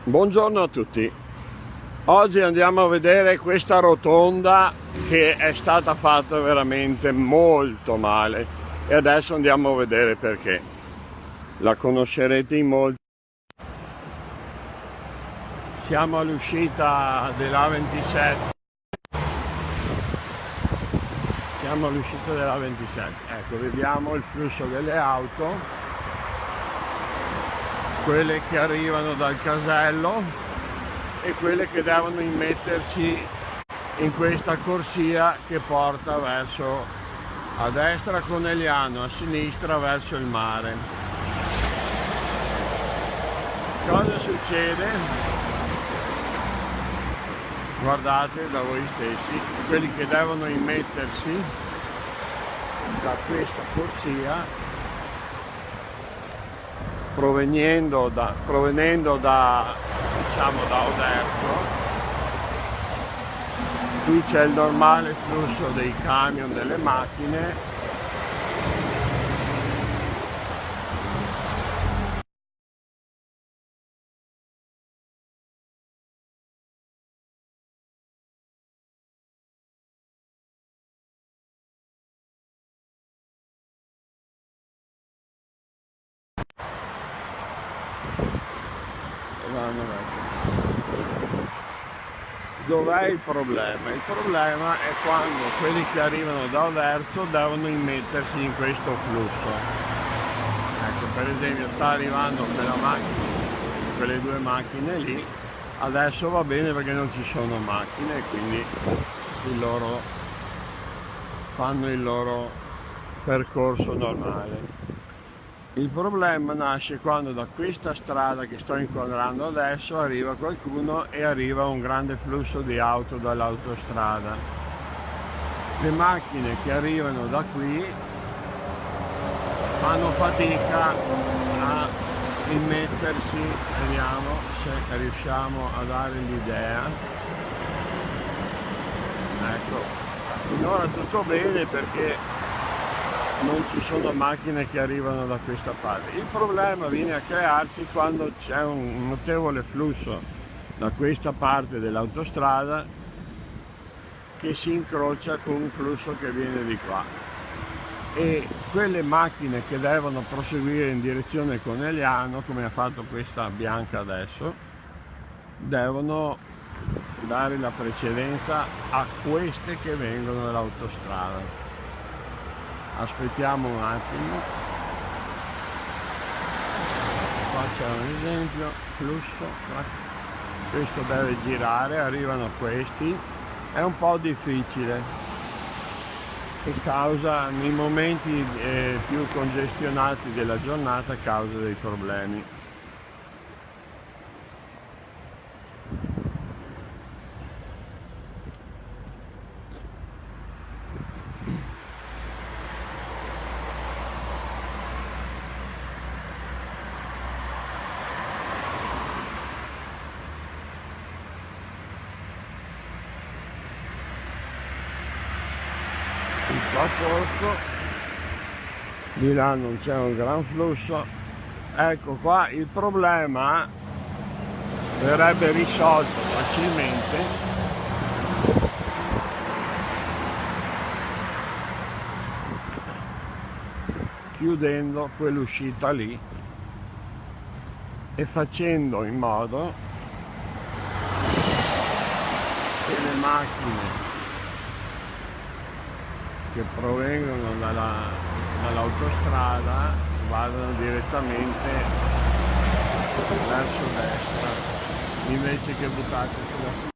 Buongiorno a tutti. Oggi andiamo a vedere questa rotonda che è stata fatta veramente molto male e adesso andiamo a vedere perché. La conoscerete in molti. Siamo all'uscita della 27. Siamo all'uscita della 27. Ecco, vediamo il flusso delle auto, quelle che arrivano dal casello e quelle che devono immettersi in questa corsia che porta verso a destra Conegliano, a sinistra verso il mare. Cosa succede? Guardate da voi stessi, quelli che devono immettersi da questa corsia provenendo da diciamo da Oderzo. Qui c'è il normale flusso dei camion, delle macchine. Dov'è il problema? Il problema è quando quelli che arrivano da Oderzo devono immettersi in questo flusso. Ecco, per esempio sta arrivando quella macchina, quelle due macchine lì, adesso va bene perché non ci sono macchine e quindi fanno il loro percorso normale. Il problema nasce quando da questa strada che sto inquadrando adesso arriva qualcuno e arriva un grande flusso di auto dall'autostrada. Le macchine che arrivano da qui fanno fatica a immettersi, vediamo se riusciamo a dare l'idea. Ecco, finora tutto bene perché non ci sono macchine che arrivano da questa parte. Il problema viene a crearsi quando c'è un notevole flusso da questa parte dell'autostrada che si incrocia con un flusso che viene di qua, e quelle macchine che devono proseguire in direzione Conegliano, come ha fatto questa bianca adesso, devono dare la precedenza a queste che vengono dall'autostrada. Aspettiamo un attimo, qua c'è un esempio, flusso, questo deve girare, arrivano questi, è un po' difficile e causa nei momenti più congestionati della giornata, causa dei problemi. Tutto a posto, di là non c'è un gran flusso. Ecco qua il problema verrebbe risolto facilmente chiudendo quell'uscita lì e facendo in modo che le macchine che provengono dall'autostrada vadano direttamente verso destra invece che buttarsi sulla